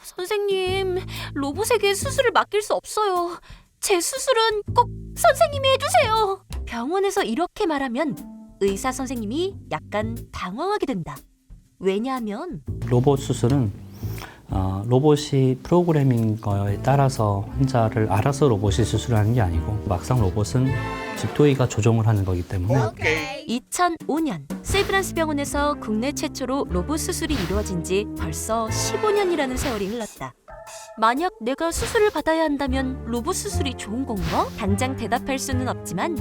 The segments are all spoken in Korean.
선생님, 로봇에게 수술을 맡길 수 없어요. 제 수술은 꼭 선생님이 해주세요. 병원에서 이렇게 말하면 의사 선생님이 약간 당황하게 된다. 왜냐하면 로봇 수술은 로봇이 프로그래밍 거에 따라서 환자를 알아서 로봇이 수술하는 게 아니고 막상 로봇은 집도의가 조종을 하는 거기 때문에 2005년 셀브란스 병원에서 국내 최초로 로봇 수술이 이루어진 지 벌써 15년이라는 세월이 흘렀다. 만약 내가 수술을 받아야 한다면 로봇 수술이 좋은 건가? 당장 대답할 수는 없지만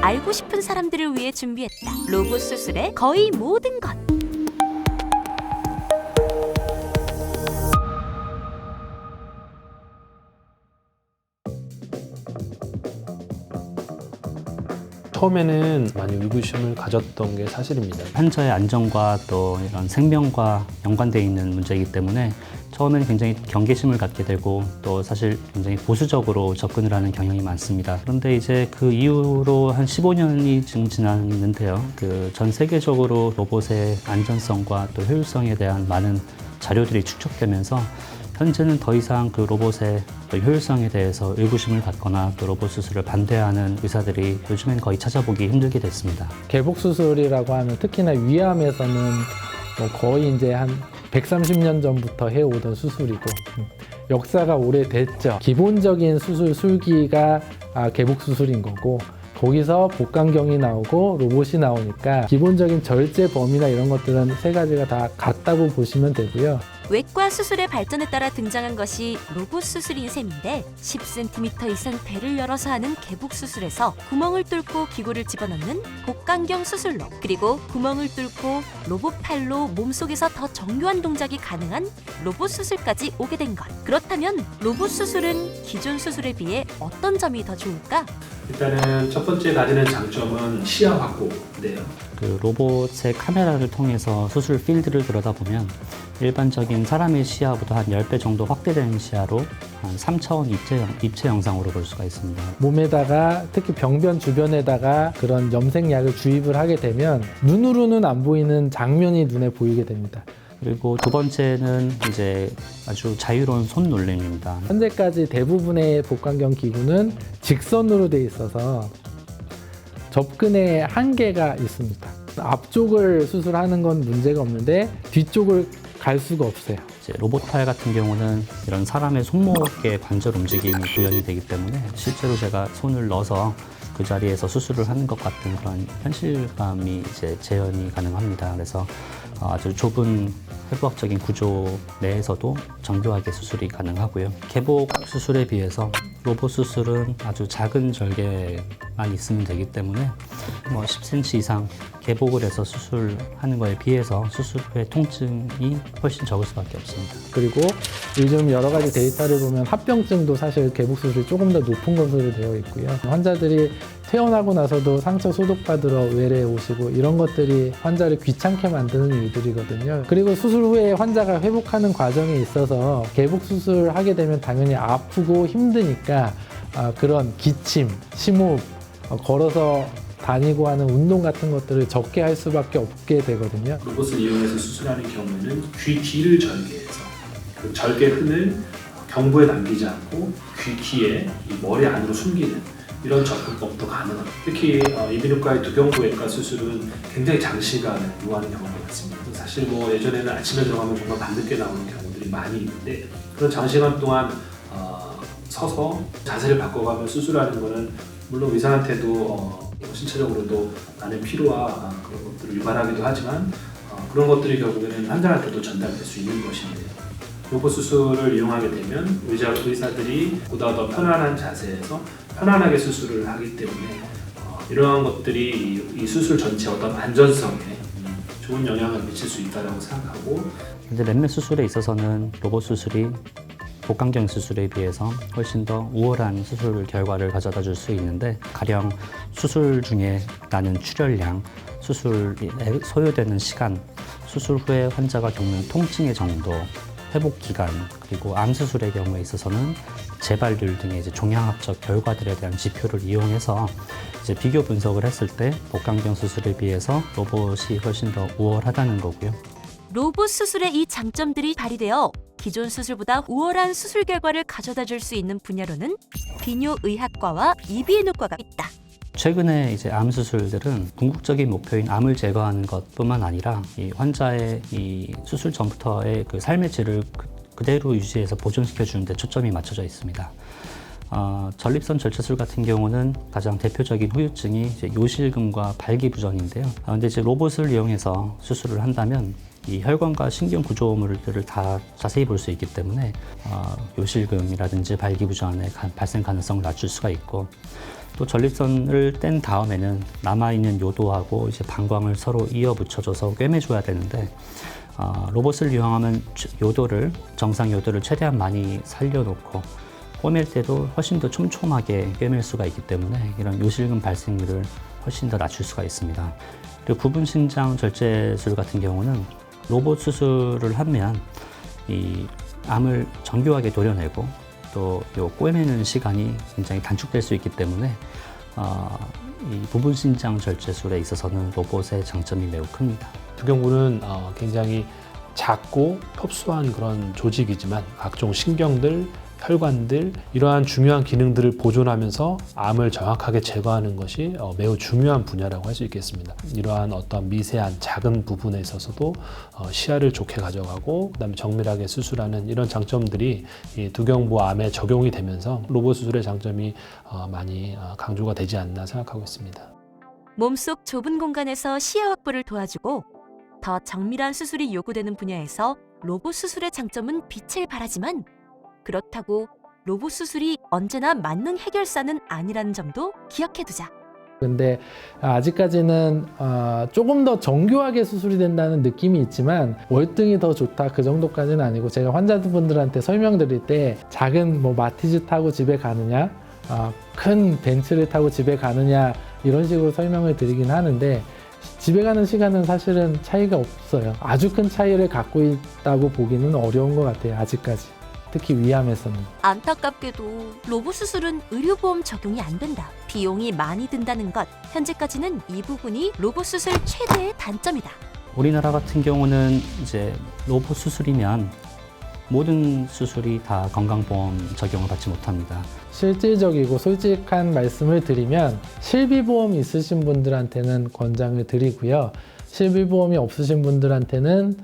알고 싶은 사람들을 위해 준비했다. 로봇 수술의 거의 모든 것. 처음에는 많이 의구심을 가졌던 게 사실입니다. 환자의 안전과 또 이런 생명과 연관되어 있는 문제이기 때문에 처음에는 굉장히 경계심을 갖게 되고 또 사실 굉장히 보수적으로 접근을 하는 경향이 많습니다. 그런데 이제 그 이후로 한 15년이 지금 지났는데요. 그 전 세계적으로 로봇의 안전성과 또 효율성에 대한 많은 자료들이 축적되면서 현재는 더 이상 그 로봇의 효율성에 대해서 의구심을 갖거나 또 로봇 수술을 반대하는 의사들이 요즘엔 거의 찾아보기 힘들게 됐습니다. 개복 수술이라고 하면 특히나 위암에서는 거의 이제 한 130년 전부터 해오던 수술이고 역사가 오래됐죠. 기본적인 수술 술기가 개복 수술인 거고 거기서 복강경이 나오고 로봇이 나오니까 기본적인 절제 범위나 이런 것들은 세 가지가 다 같다고 보시면 되고요. 외과 수술의 발전에 따라 등장한 것이 로봇 수술인 셈인데 10cm 이상 배를 열어서 하는 개복 수술에서 구멍을 뚫고 기구를 집어넣는 복강경 수술로, 그리고 구멍을 뚫고 로봇 팔로 몸속에서 더 정교한 동작이 가능한 로봇 수술까지 오게 된 것. 그렇다면 로봇 수술은 기존 수술에 비해 어떤 점이 더 좋을까? 일단은 첫 번째 가지는 장점은 시야 확보인데요. 그 로봇의 카메라를 통해서 수술 필드를 들여다보면 일반적인 사람의 시야보다 한 10배 정도 확대된 시야로 한 3차원 입체 영상으로 볼 수가 있습니다. 몸에다가 특히 병변 주변에다가 그런 염색약을 주입을 하게 되면 눈으로는 안 보이는 장면이 눈에 보이게 됩니다. 그리고 두 번째는 이제 아주 자유로운 손 놀림입니다. 현재까지 대부분의 복강경 기구는 직선으로 돼 있어서 접근에 한계가 있습니다. 앞쪽을 수술하는 건 문제가 없는데 뒤쪽을 갈 수가 없어요. 이제 로봇팔 같은 경우는 이런 사람의 손목의 관절 움직임이 구현이 되기 때문에 실제로 제가 손을 넣어서 그 자리에서 수술을 하는 것 같은 그런 현실감이 이제 재현이 가능합니다. 그래서 아주 좁은 해부학적인 구조 내에서도 정교하게 수술이 가능하고요. 개복 수술에 비해서 로봇 수술은 아주 작은 절개만 있으면 되기 때문에 10cm 이상 개복을 해서 수술하는 거에 비해서 수술 후에 통증이 훨씬 적을 수밖에 없습니다. 그리고 요즘 여러 가지 데이터를 보면 합병증도 사실 개복 수술이 조금 더 높은 것으로 되어 있고요. 환자들이 퇴원하고 나서도 상처 소독받으러 외래에 오시고 이런 것들이 환자를 귀찮게 만드는 일들이거든요. 그리고 수술 후에 환자가 회복하는 과정에 있어서 개복 수술하게 되면 당연히 아프고 힘드니까 그런 기침, 심호흡, 걸어서 다니고 하는 운동 같은 것들을 적게 할 수밖에 없게 되거든요. 로봇을 이용해서 수술하는 경우에는 귀 뒤를 절개해서 그 절개근을 경부에 남기지 않고 귀 뒤에 이 머리 안으로 숨기는 이런 접근법도 가능합니다. 특히 이비인후과의 두경부외과 수술은 굉장히 장시간을 요하는 경우가 많습니다. 사실 예전에는 아침에 들어가면 정말 밤늦게 나오는 경우들이 많이 있는데 그런 장시간 동안 서서 자세를 바꿔가며 수술하는 거는 물론 의사한테도 신체적으로도 많은 피로와 그런 것들을 유발하기도 하지만 그런 것들이 결국에는 환자한테도 전달될 수 있는 것인데요. 로봇 수술을 이용하게 되면 의사들이 보다 더 편안한 자세에서 편안하게 수술을 하기 때문에 이러한 것들이 이 수술 전체 어떤 안전성에 좋은 영향을 미칠 수 있다고 생각하고, 이제 몇몇 수술에 있어서는 로봇 수술이 복강경 수술에 비해서 훨씬 더 우월한 수술 결과를 가져다 줄 수 있는데, 가령 수술 중에 나는 출혈량, 수술에 소요되는 시간, 수술 후에 환자가 겪는 통증의 정도, 회복 기간, 그리고 암 수술의 경우에 있어서는 재발률 등의 이제 종양학적 결과들에 대한 지표를 이용해서 이제 비교 분석을 했을 때 복강경 수술에 비해서 로봇이 훨씬 더 우월하다는 거고요. 로봇 수술의 이 장점들이 발휘되어 기존 수술보다 우월한 수술 결과를 가져다 줄 수 있는 분야로는 비뇨의학과와 이비인후과가 있다. 최근에 이제 암 수술들은 궁극적인 목표인 암을 제거하는 것뿐만 아니라 이 환자의 이 수술 전부터의 그 삶의 질을 그대로 유지해서 보존시켜 주는 데 초점이 맞춰져 있습니다. 전립선 절제술 같은 경우는 가장 대표적인 후유증이 이제 요실금과 발기부전인데요. 근데 이제 로봇을 이용해서 수술을 한다면 이 혈관과 신경 구조물들을 다 자세히 볼 수 있기 때문에 요실금이라든지 발기부전의 발생 가능성을 낮출 수가 있고, 또 전립선을 뗀 다음에는 남아있는 요도하고 이제 방광을 서로 이어 붙여줘서 꿰매줘야 되는데, 로봇을 이용하면 정상 요도를 최대한 많이 살려놓고 꿰맬 때도 훨씬 더 촘촘하게 꿰맬 수가 있기 때문에 이런 요실금 발생률을 훨씬 더 낮출 수가 있습니다. 그리고 부분 신장 절제술 같은 경우는 로봇 수술을 하면 이 암을 정교하게 도려내고 또 요 꿰매는 시간이 굉장히 단축될 수 있기 때문에 이 부분 신장 절제술에 있어서는 로봇의 장점이 매우 큽니다. 두경부는 굉장히 작고 협소한 그런 조직이지만 각종 신경들, 혈관들, 이러한 중요한 기능들을 보존하면서 암을 정확하게 제거하는 것이 매우 중요한 분야라고 할 수 있겠습니다. 이러한 어떤 미세한 작은 부분에 있어서도 시야를 좋게 가져가고 그다음에 정밀하게 수술하는 이런 장점들이 이 두경부 암에 적용이 되면서 로봇 수술의 장점이 많이 강조가 되지 않나 생각하고 있습니다. 몸속 좁은 공간에서 시야 확보를 도와주고 더 정밀한 수술이 요구되는 분야에서 로봇 수술의 장점은 빛을 발하지만, 그렇다고 로봇 수술이 언제나 만능 해결사는 아니라는 점도 기억해두자. 근데 아직까지는 조금 더 정교하게 수술이 된다는 느낌이 있지만 월등히 더 좋다 그 정도까지는 아니고, 제가 환자분들한테 설명드릴 때 작은 마티즈 타고 집에 가느냐, 큰 벤츠를 타고 집에 가느냐 이런 식으로 설명을 드리긴 하는데, 집에 가는 시간은 사실은 차이가 없어요. 아주 큰 차이를 갖고 있다고 보기는 어려운 것 같아요, 아직까지. 특히 위암에서는. 안타깝게도 로봇 수술은 의료보험 적용이 안 된다. 비용이 많이 든다는 것, 현재까지는 이 부분이 로봇 수술 최대의 단점이다. 우리나라 같은 경우는 이제 로봇 수술이면 모든 수술이 다 건강보험 적용을 받지 못합니다. 실질적이고 솔직한 말씀을 드리면 실비보험 있으신 분들한테는 권장을 드리고요. 실비보험이 없으신 분들한테는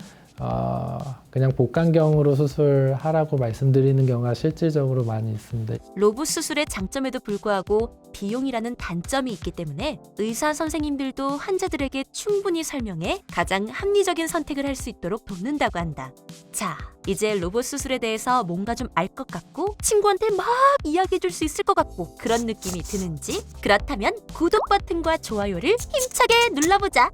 그냥 복강경으로 수술하라고 말씀드리는 경우가 실질적으로 많이 있습니다. 로봇 수술의 장점에도 불구하고 비용이라는 단점이 있기 때문에 의사 선생님들도 환자들에게 충분히 설명해 가장 합리적인 선택을 할 수 있도록 돕는다고 한다. 자, 이제 로봇 수술에 대해서 뭔가 좀 알 것 같고 친구한테 막 이야기해 줄 수 있을 것 같고 그런 느낌이 드는지? 그렇다면 구독 버튼과 좋아요를 힘차게 눌러보자.